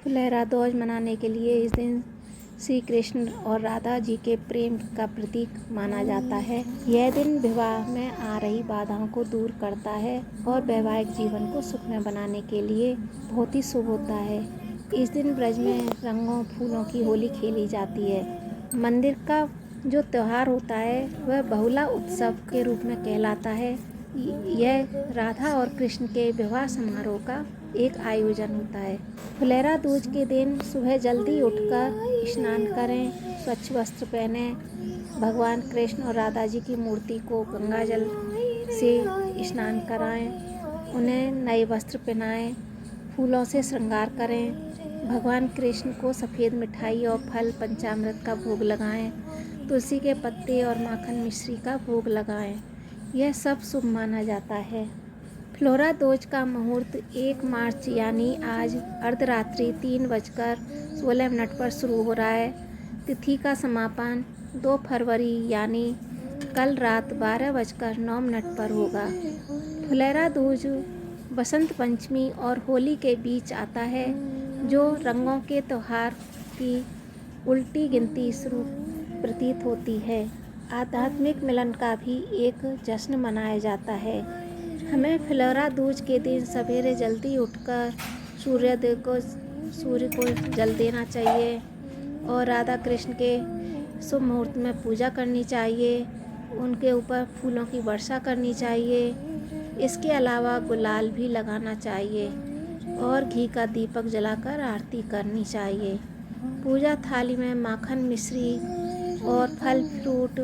फुलेरा दूज मनाने के लिए इस दिन श्री कृष्ण और राधा जी के प्रेम का प्रतीक माना जाता है। यह दिन विवाह में आ रही बाधाओं को दूर करता है और वैवाहिक जीवन को सुखमय बनाने के लिए बहुत ही शुभ होता है। इस दिन ब्रज में रंगों फूलों की होली खेली जाती है। मंदिर का जो त्यौहार होता है वह बहुला उत्सव के रूप में कहलाता है। यह राधा और कृष्ण के विवाह समारोह का एक आयोजन होता है। फुलेरा दूज के दिन सुबह जल्दी उठकर स्नान करें, स्वच्छ वस्त्र पहने, भगवान कृष्ण और राधा जी की मूर्ति को गंगा जल से स्नान कराएं, उन्हें नए वस्त्र पहनाएं, फूलों से श्रृंगार करें, भगवान कृष्ण को सफ़ेद मिठाई और फल पंचामृत का भोग लगाएं, तुलसी के पत्ते और माखन मिश्री का भोग लगाएं। यह सब शुभ माना जाता है। फुलेरा दूज का मुहूर्त 1 मार्च यानी आज अर्धरात्रि 3:16 पर शुरू हो रहा है। तिथि का समापन 2 फरवरी यानी कल रात 12:09 पर होगा। फुलेरा दूज बसंत पंचमी और होली के बीच आता है, जो रंगों के त्यौहार की उल्टी गिनती शुरू प्रतीत होती है। आध्यात्मिक मिलन का भी एक जश्न मनाया जाता है। हमें फुलेरा दूज के दिन सवेरे जल्दी उठकर सूर्य को जल देना चाहिए और राधा कृष्ण के शुभ मुहूर्त में पूजा करनी चाहिए। उनके ऊपर फूलों की वर्षा करनी चाहिए। इसके अलावा गुलाल भी लगाना चाहिए और घी का दीपक जलाकर आरती करनी चाहिए। पूजा थाली में माखन मिश्री और फल फ्रूट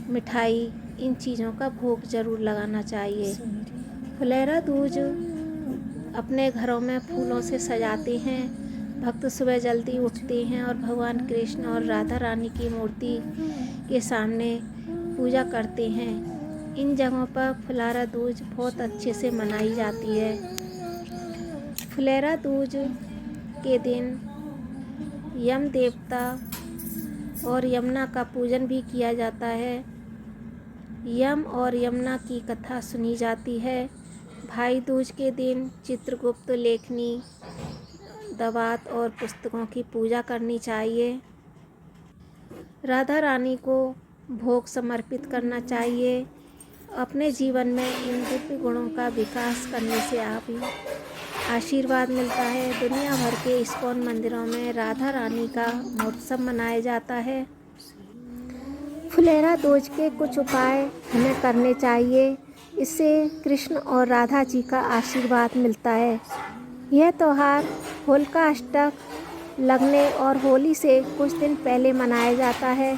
मिठाई इन चीज़ों का भोग जरूर लगाना चाहिए। फुलेरा दूज अपने घरों में फूलों से सजाते हैं। भक्त सुबह जल्दी उठते हैं और भगवान कृष्ण और राधा रानी की मूर्ति के सामने पूजा करते हैं। इन जगहों पर फुलेरा दूज बहुत अच्छे से मनाई जाती है। फुलेरा दूज के दिन यम देवता और यमुना का पूजन भी किया जाता है। यम और यमुना की कथा सुनी जाती है। भाई दूज के दिन चित्रगुप्त लेखनी दवात और पुस्तकों की पूजा करनी चाहिए। राधा रानी को भोग समर्पित करना चाहिए। अपने जीवन में इन दिव्य गुणों का विकास करने से आप आशीर्वाद मिलता है। दुनिया भर के इस्कॉन मंदिरों में राधा रानी का महोत्सव मनाया जाता है। फुलेरा दूज के कुछ उपाय हमें करने चाहिए, इससे कृष्ण और राधा जी का आशीर्वाद मिलता है। यह त्यौहार होलिका अष्टक लगने और होली से कुछ दिन पहले मनाया जाता है।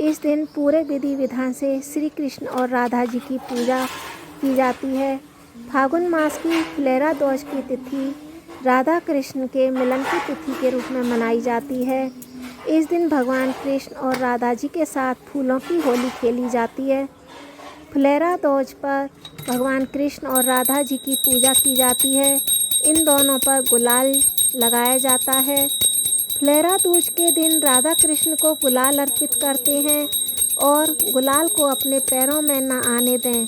इस दिन पूरे विधि विधान से श्री कृष्ण और राधा जी की पूजा की जाती है। फागुन मास की फुलेरा दूज की तिथि राधा कृष्ण के मिलन की तिथि के रूप में मनाई जाती है। इस दिन भगवान कृष्ण और राधा जी के साथ फूलों की होली खेली जाती है। फुलेरा दूज पर भगवान कृष्ण और राधा जी की पूजा की जाती है। इन दोनों पर गुलाल लगाया जाता है। फुलेरा दूज के दिन राधा कृष्ण को गुलाल अर्पित करते हैं और गुलाल को अपने पैरों में न आने दें।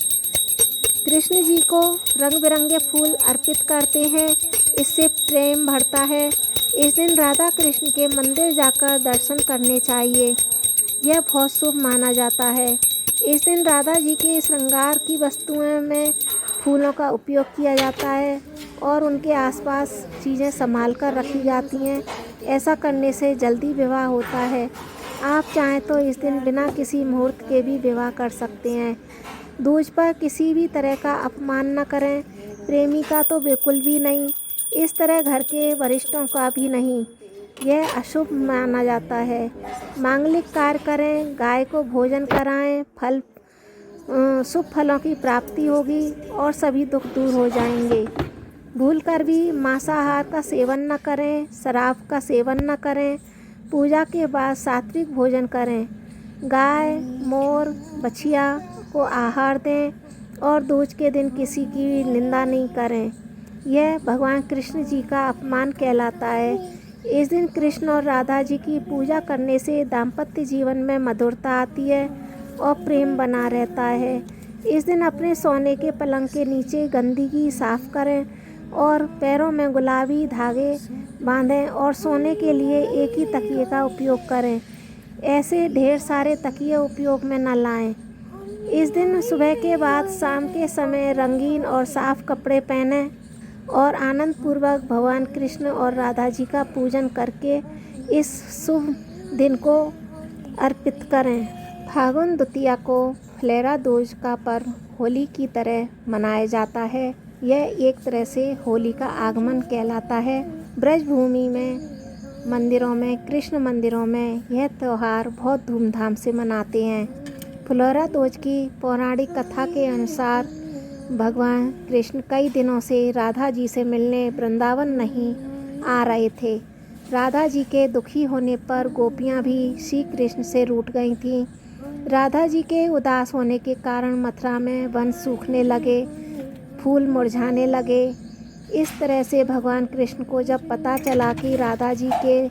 कृष्ण जी को रंग बिरंगे फूल अर्पित करते हैं, इससे प्रेम बढ़ता है। इस दिन राधा कृष्ण के मंदिर जाकर दर्शन करने चाहिए, यह बहुत शुभ माना जाता है। इस दिन राधा जी के श्रृंगार की वस्तुओं में फूलों का उपयोग किया जाता है और उनके आसपास चीज़ें संभाल कर रखी जाती हैं। ऐसा करने से जल्दी विवाह होता है। आप चाहें तो इस दिन बिना किसी मुहूर्त के भी विवाह कर सकते हैं। दूज पर किसी भी तरह का अपमान न करें, प्रेमी का तो बिल्कुल भी नहीं, इस तरह घर के वरिष्ठों का भी नहीं, यह अशुभ माना जाता है। मांगलिक कार्य करें, गाय को भोजन कराएं, शुभ फलों की प्राप्ति होगी और सभी दुख दूर हो जाएंगे। भूलकर भी मांसाहार का सेवन न करें, शराब का सेवन न करें। पूजा के बाद सात्विक भोजन करें। गाय, मोर, बछिया को आहार दें और दूज के दिन किसी की निंदा नहीं करें, यह भगवान कृष्ण जी का अपमान कहलाता है। इस दिन कृष्ण और राधा जी की पूजा करने से दाम्पत्य जीवन में मधुरता आती है और प्रेम बना रहता है। इस दिन अपने सोने के पलंग के नीचे गंदगी साफ करें और पैरों में गुलाबी धागे बांधें और सोने के लिए एक ही तकिए का उपयोग करें। ऐसे ढेर सारे तकिए उपयोग में न लाएं। इस दिन सुबह के बाद शाम के समय रंगीन और साफ कपड़े पहनें और आनंद पूर्वक भगवान कृष्ण और राधा जी का पूजन करके इस शुभ दिन को अर्पित करें। फागुन द्वितीया को फुलेरा दूज का पर्व होली की तरह मनाया जाता है। यह एक तरह से होली का आगमन कहलाता है। ब्रजभूमि में मंदिरों में, कृष्ण मंदिरों में यह त्यौहार बहुत धूमधाम से मनाते हैं। फुलेरा दूज की पौराणिक कथा के अनुसार भगवान कृष्ण कई दिनों से राधा जी से मिलने वृंदावन नहीं आ रहे थे। राधा जी के दुखी होने पर गोपियाँ भी श्री कृष्ण से रूठ गई थीं। राधा जी के उदास होने के कारण मथुरा में वन सूखने लगे, फूल मुरझाने लगे। इस तरह से भगवान कृष्ण को जब पता चला कि राधा जी के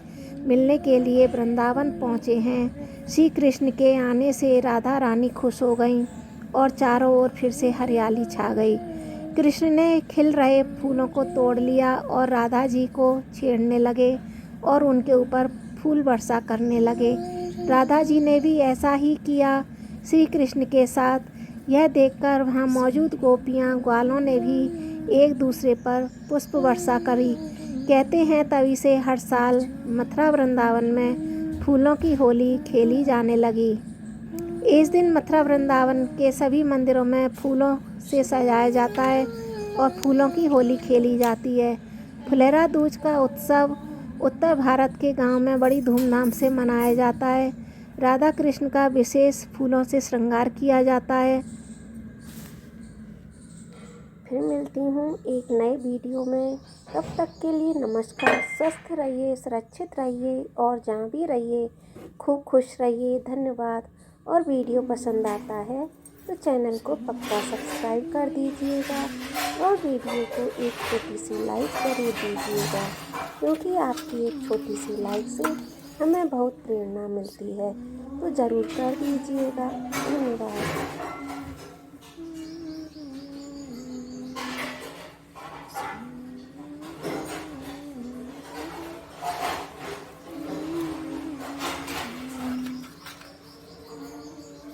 मिलने के लिए वृंदावन पहुँचे हैं, श्री कृष्ण के आने से राधा रानी खुश हो गईं और चारों ओर फिर से हरियाली छा गई। कृष्ण ने खिल रहे फूलों को तोड़ लिया और राधा जी को छेड़ने लगे और उनके ऊपर फूल वर्षा करने लगे। राधा जी ने भी ऐसा ही किया श्री कृष्ण के साथ। यह देखकर वहाँ मौजूद गोपियाँ ग्वालों ने भी एक दूसरे पर पुष्प वर्षा करी। कहते हैं तभी से हर साल मथुरा वृंदावन में फूलों की होली खेली जाने लगी। इस दिन मथुरा वृंदावन के सभी मंदिरों में फूलों से सजाया जाता है और फूलों की होली खेली जाती है। फुलेरा दूज का उत्सव उत्तर भारत के गांव में बड़ी धूमधाम से मनाया जाता है। राधा कृष्ण का विशेष फूलों से श्रृंगार किया जाता है। फिर मिलती हूँ एक नए वीडियो में। तब तक के लिए नमस्कार। स्वस्थ रहिए, सुरक्षित रहिए और जहाँ भी रहिए खूब खुश रहिए। धन्यवाद। और वीडियो पसंद आता है तो चैनल को पक्का सब्सक्राइब कर दीजिएगा और वीडियो को एक छोटी सी लाइक जरूर दीजिएगा, क्योंकि आपकी एक छोटी सी लाइक से हमें बहुत प्रेरणा मिलती है। तो ज़रूर कर दीजिएगा। धन्यवाद।